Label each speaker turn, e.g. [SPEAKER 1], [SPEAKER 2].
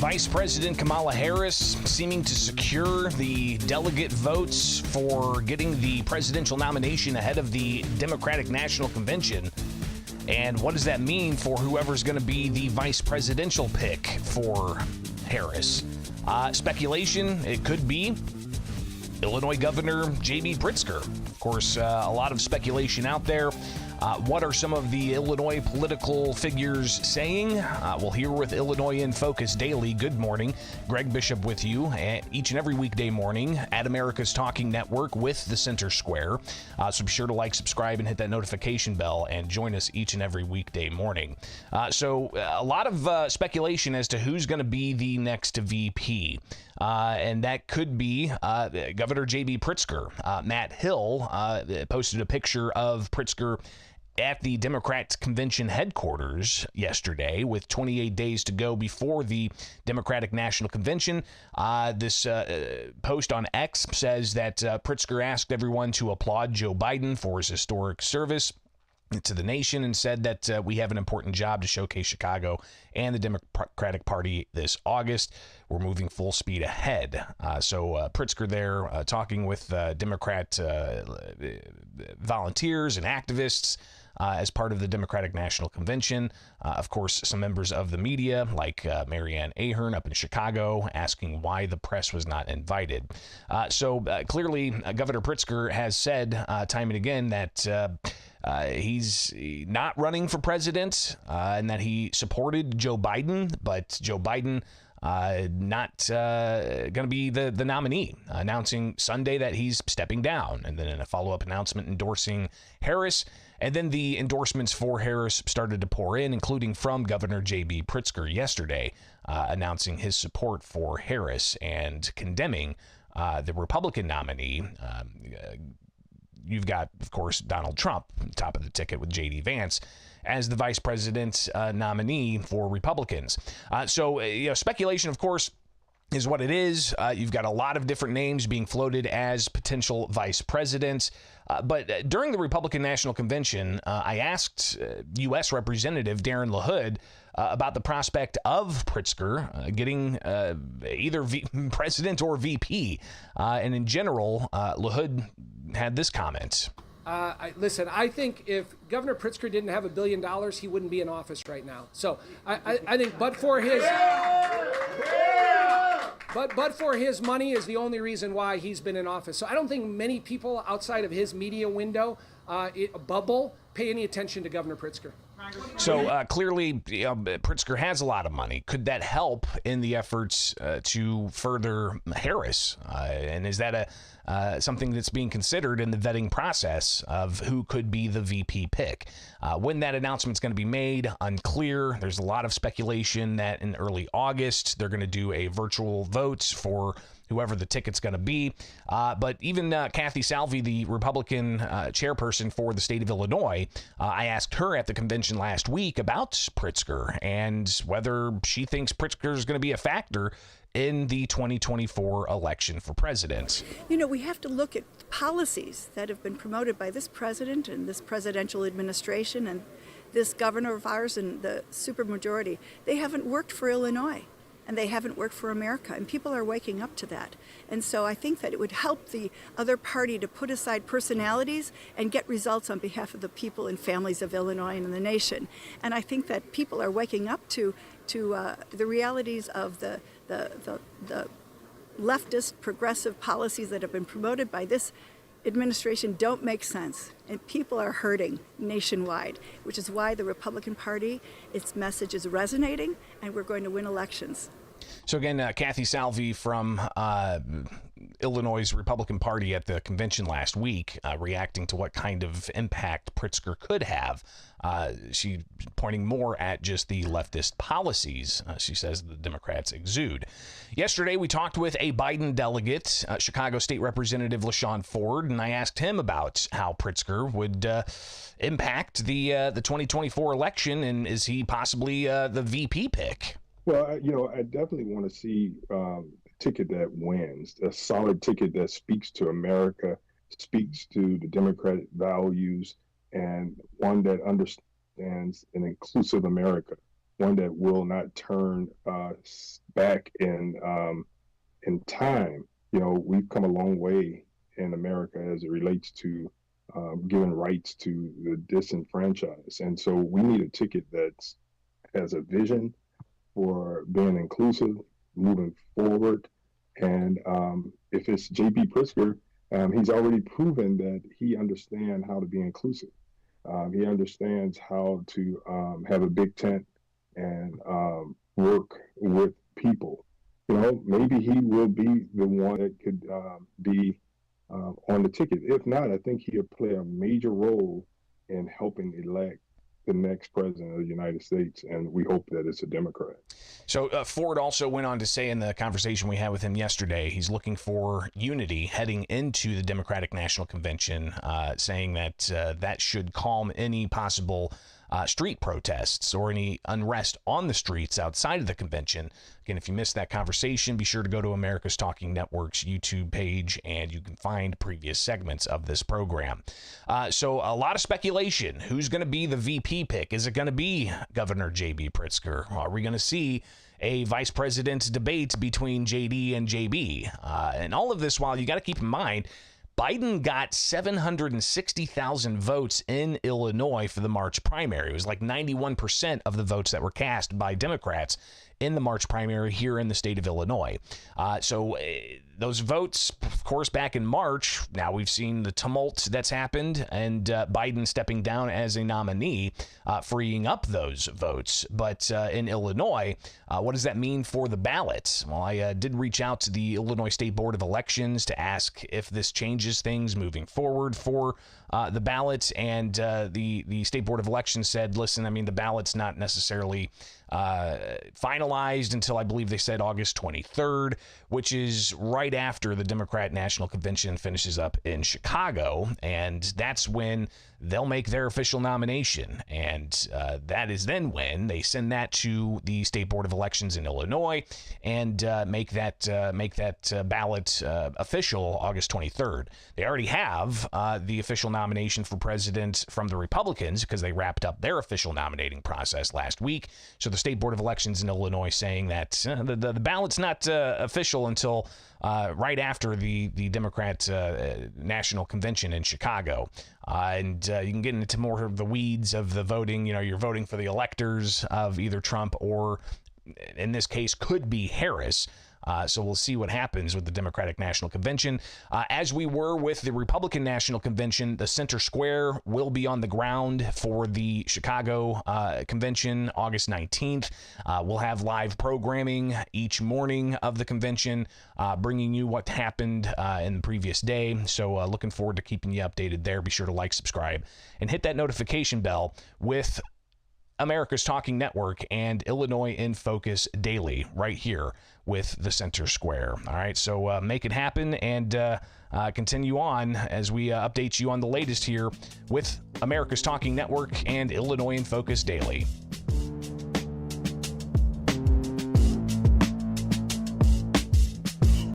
[SPEAKER 1] Vice President Kamala Harris seeming to secure the delegate votes for getting the presidential nomination ahead of the Democratic National Convention. And what does that mean for whoever's going to be the vice presidential pick for Harris? Speculation, it could be Illinois Governor J.B. Pritzker. Of course, a lot of speculation out there. What are some of the Illinois political figures saying? We'll hear with Illinois in Focus Daily. Good morning. Greg Bishop with you each and every weekday morning at America's Talking Network with the Center Square. So be sure to like, subscribe, and hit that notification bell and join us each and every weekday morning. So a lot of speculation as to who's going to be the next VP. And that could be Governor J.B. Pritzker. Matt Hill posted a picture of Pritzker at the Democrats convention headquarters yesterday with 28 days to go before the Democratic National Convention. This post on X says that Pritzker asked everyone to applaud Joe Biden for his historic service to the nation and said that we have an important job to showcase Chicago and the Democratic Party this August. We're moving full speed ahead. So Pritzker there talking with Democrat volunteers and activists as part of the Democratic National Convention. Of course, some members of the media, like Marianne Ahern up in Chicago, asking why the press was not invited. So clearly, Governor Pritzker has said time and again that he's not running for president and that he supported Joe Biden, but Joe Biden not going to be the nominee, announcing Sunday that he's stepping down, and then in a follow-up announcement endorsing Harris. And then the endorsements for Harris started to pour in, including from Governor J.B. Pritzker yesterday, announcing his support for Harris and condemning the Republican nominee. You've got, of course, Donald Trump, top of the ticket with J.D. Vance, as the vice president nominee for Republicans. So speculation, of course, is what it is. You've got a lot of different names being floated as potential vice presidents. But during the Republican National Convention, I asked U.S. Representative Darren LaHood about the prospect of Pritzker getting either president or VP. And in general, LaHood had this comment.
[SPEAKER 2] Listen, I think if Governor Pritzker didn't have $1 billion, he wouldn't be in office right now. So I think but for his money is the only reason why he's been in office. So I don't think many people outside of his media window, bubble, pay any attention to Governor Pritzker.
[SPEAKER 1] So clearly, Pritzker has a lot of money. Could that help in the efforts to further Harris? And is that something that's being considered in the vetting process of who could be the VP pick? When that announcement's going to be made, unclear. There's a lot of speculation that in early August, they're going to do a virtual vote for whoever the ticket's going to be. But even Kathy Salvi, the Republican chairperson for the state of Illinois, I asked her at the convention last week about Pritzker and whether she thinks Pritzker is going to be a factor in the 2024 election for president.
[SPEAKER 3] You know, we have to look at policies that have been promoted by this president and this presidential administration and this governor of ours and the supermajority. They haven't worked for Illinois. And they haven't worked for America, and people are waking up to that. And so I think that it would help the other party to put aside personalities and get results on behalf of the people and families of Illinois and the nation. And I think that people are waking up to the realities of the leftist progressive policies that have been promoted by this administration don't make sense, and people are hurting nationwide, which is why the Republican Party, its message is resonating, and we're going to win elections.
[SPEAKER 1] So again, Kathy Salvi from Illinois' Republican Party at the convention last week, reacting to what kind of impact Pritzker could have. She pointing more at just the leftist policies, she says, the Democrats exude. Yesterday, we talked with a Biden delegate, Chicago State Representative LaShawn Ford, and I asked him about how Pritzker would impact the 2024 election, and is he possibly the VP pick?
[SPEAKER 4] Well, I definitely want to see a ticket that wins, a solid ticket that speaks to America, speaks to the Democratic values, and one that understands an inclusive America. one that will not turn back in time. You know, we've come a long way in America as it relates to giving rights to the disenfranchised, and so we need a ticket that has a vision for being inclusive, moving forward. And if it's J.B. Pritzker, he's already proven that he understands how to be inclusive. He understands how to have a big tent and work with people. You know, maybe he will be the one that could be on the ticket. If not, I think he'll play a major role in helping elect the next president of the United States, and we hope that it's a Democrat.
[SPEAKER 1] So Ford also went on to say in the conversation we had with him yesterday, he's looking for unity heading into the Democratic National Convention, saying that that should calm any possible street protests or any unrest on the streets outside of the convention. Again, if you missed that conversation, be sure to go to America's Talking Network's YouTube page, and you can find previous segments of this program. So a lot of speculation. Who's going to be the VP pick? Is it going to be Governor J.B. Pritzker? Are we going to see a vice president debate between JD and JB? And all of this while you got to keep in mind, Biden got 760,000 votes in Illinois for the March primary. It was like 91% of the votes that were cast by Democrats in the March primary here in the state of Illinois. So those votes, of course, back in March, now we've seen the tumult that's happened and Biden stepping down as a nominee, freeing up those votes. But in Illinois, what does that mean for the ballots? Well, I did reach out to the Illinois State Board of Elections to ask if this changes things moving forward for the ballots. And the State Board of Elections said, listen, I mean, the ballot's not necessarily finalized until I believe they said August 23rd, which is right after the Democrat National Convention finishes up in Chicago. And that's when they'll make their official nomination. And that is then when they send that to the State Board of Elections in Illinois and make that ballot official August 23rd. They already have the official nomination for president from the Republicans because they wrapped up their official nominating process last week. So the State Board of Elections in Illinois saying that the ballot's not official until right after the Democrat National Convention in Chicago. And you can get into more of the weeds of the voting. You know, you're voting for the electors of either Trump or, in this case, could be Harris. So we'll see what happens with the Democratic National Convention. As we were with the Republican National Convention, the Center Square will be on the ground for the Chicago convention, August 19th. We'll have live programming each morning of the convention, bringing you what happened in the previous day. So looking forward to keeping you updated there. Be sure to like, subscribe, and hit that notification bell with America's Talking Network and Illinois in Focus Daily right here with the Center Square. All right, so make it happen and continue on as we update you on the latest here with America's Talking Network and Illinois in Focus Daily.